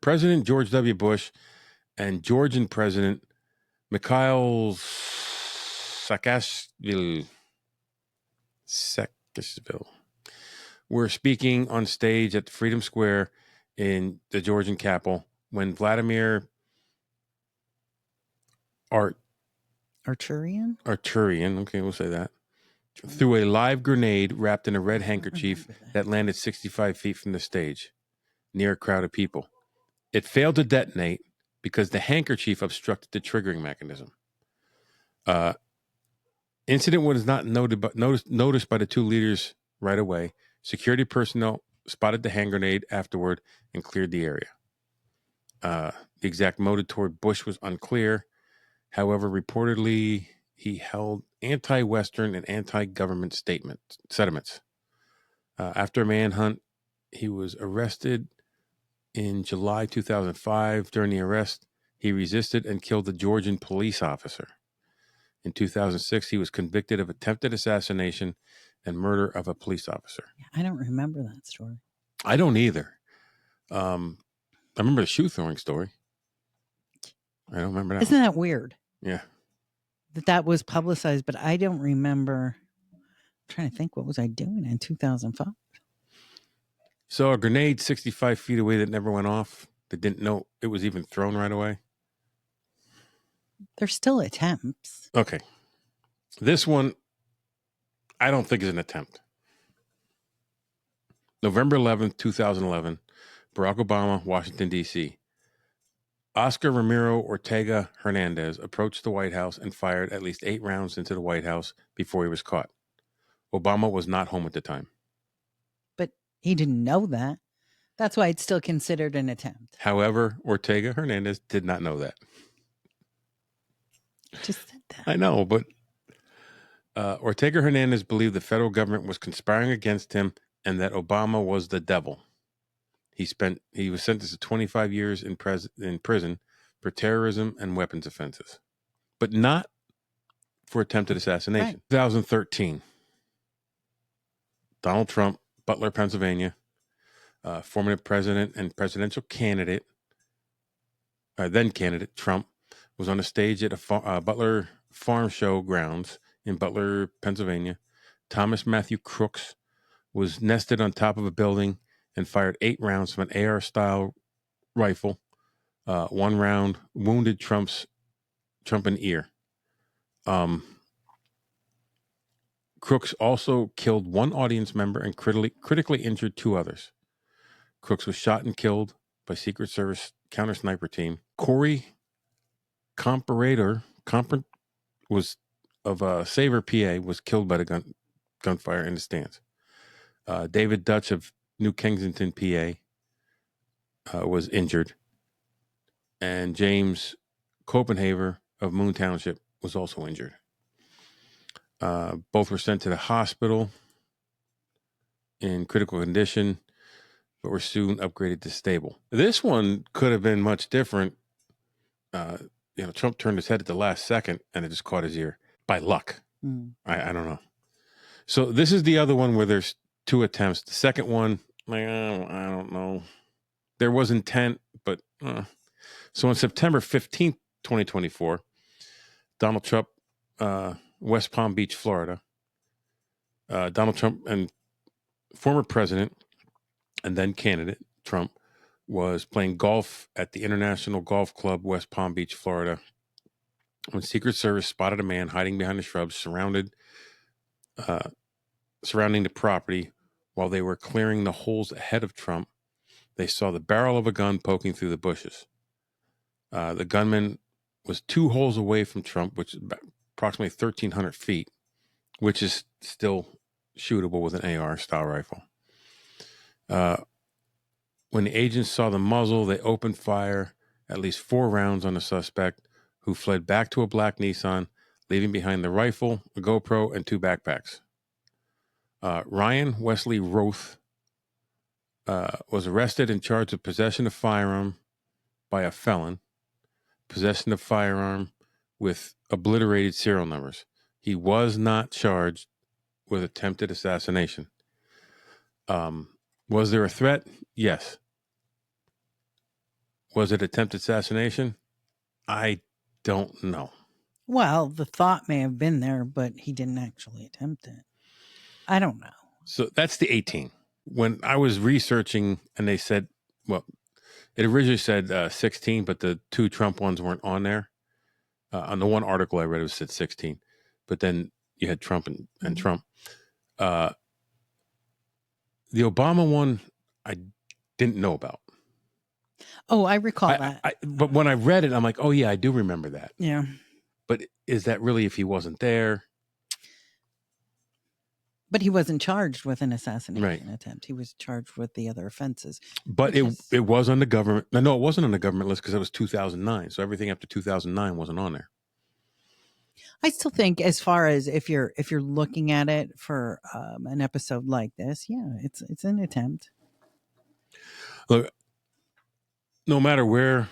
President George W. Bush and Georgian President Mikhail Saakashvili were speaking on stage at the Freedom Square in the Georgian capital when Vladimir Arturian, okay, we'll say that, threw a live grenade wrapped in a red handkerchief that landed 65 feet from the stage near a crowd of people. It failed to detonate because the handkerchief obstructed the triggering mechanism. Incident was not noticed by the two leaders right away. Security personnel spotted the hand grenade afterward and cleared the area. The exact motive toward Bush was unclear. However, reportedly, he held anti-Western and anti-government sentiments. After a manhunt, he was arrested in July 2005. During the arrest, he resisted and killed a Georgian police officer. In 2006, he was convicted of attempted assassination and murder of a police officer. I don't remember that story. I don't either. I remember the shoe throwing story. I don't remember that. Isn't that weird? Yeah. That was publicized, but I don't remember. I'm trying to think, what was I doing in 2005? So a grenade 65 feet away that never went off, that didn't know it was even thrown right away. They're still attempts. Okay. This one, I don't think is an attempt. November 11th, 2011, Barack Obama, Washington, D.C. Oscar Ramiro Ortega Hernandez approached the White House and fired at least 8 rounds into the White House before he was caught. Obama was not home at the time. But he didn't know that. That's why it's still considered an attempt. However, Ortega Hernandez did not know that. Just said that. I know, but Ortega Hernandez believed the federal government was conspiring against him and that Obama was the devil. He was sentenced to 25 years in prison for terrorism and weapons offenses, but not for attempted assassination. Right. 2013, Donald Trump, Butler, Pennsylvania, former president and presidential candidate, then candidate Trump, was on a stage at a Butler Farm Show grounds in Butler, Pennsylvania. Thomas Matthew Crooks was nested on top of a building and fired 8 rounds from an AR-style rifle. 1 round wounded Trump in ear. Crooks also killed 1 audience member and critically injured 2 others. Crooks was shot and killed by Secret Service counter sniper team. Corey Comparator was of Savor, PA, was killed by the gunfire in the stands. David Dutch of New Kensington, PA, was injured, and James Copenhaver of Moon Township was also injured. Both were sent to the hospital in critical condition, but were soon upgraded to stable. This one could have been much different. Trump turned his head at the last second, and it just caught his ear by luck. I don't know. So this is the other one where there's 2 attempts. The second one, I don't know. There was intent, but so on September 15th, 2024, Donald Trump, West Palm Beach, Florida. Donald Trump and former president and then candidate Trump was playing golf at the International Golf Club, West Palm Beach, Florida, when Secret Service spotted a man hiding behind the shrubs surrounding the property. While they were clearing the holes ahead of Trump, they saw the barrel of a gun poking through the bushes. The gunman was 2 holes away from Trump, which is approximately 1,300 feet, which is still shootable with an AR-style rifle. When the agents saw the muzzle, they opened fire at least 4 rounds on the suspect, who fled back to a black Nissan, leaving behind the rifle, a GoPro, and 2 backpacks. Ryan Wesley Roth was arrested and charged with possession of firearm by a felon, possession of firearm with obliterated serial numbers. He was not charged with attempted assassination. Was there a threat? Yes. Was it attempted assassination? I don't know. Well, the thought may have been there, but he didn't actually attempt it. I don't know. So that's the 18. When I was researching and they said, well, it originally said 16, but the 2 Trump ones weren't on there. On the one article I read, it said 16. But then you had Trump and Trump. The Obama one, I didn't know about. Oh, I recall that. But when I read it, I'm like, oh, yeah, I do remember that. Yeah. But is that really if he wasn't there? But he wasn't charged with an assassination attempt. He was charged with the other offenses. But it was on the government. No, it wasn't on the government list because it was 2009. So everything after 2009 wasn't on there. I still think, as far as if you're looking at it for an episode like this, yeah, it's an attempt. Look, no matter where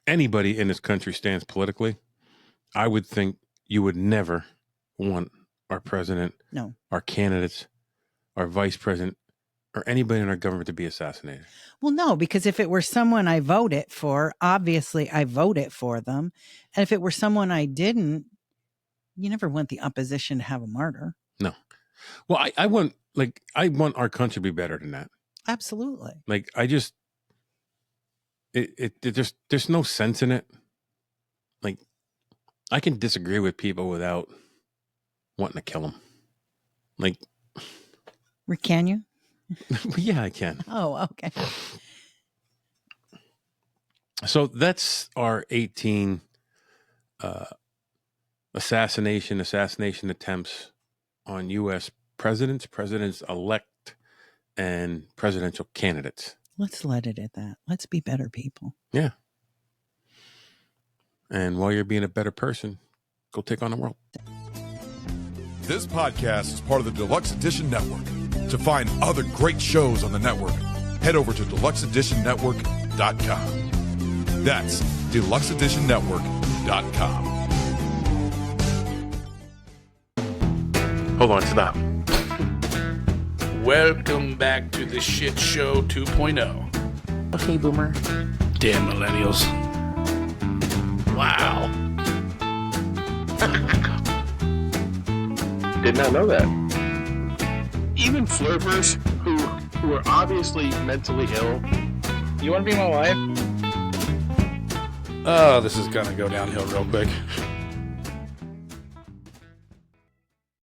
anybody in this country stands politically, I would think you would never want our president, our candidates, our vice president, or anybody in our government to be assassinated. Well, no, because if it were someone I voted for, obviously I voted for them. And if it were someone I didn't, you never want the opposition to have a martyr. No. Well, I want our country to be better than that. Absolutely. Like, I just, it just, there's no sense in it. Like, I can disagree with people without wanting to kill them. Like, Can you? yeah, I can. Oh, okay. So that's our 18 assassination attempts on U.S. presidents-elect, and presidential candidates. Let's let it at that. Let's be better people. Yeah. And while you're being a better person, go take on the world. This podcast is part of the Deluxe Edition Network. To find other great shows on the network, head over to deluxeeditionnetwork.com. That's deluxeeditionnetwork.com. Hold on, stop. Welcome back to the Shit Show 2.0. Okay, Boomer. Damn millennials. Wow. Did not know that. Even flirters who are obviously mentally ill. You want to be my wife? Oh, this is gonna go downhill real quick.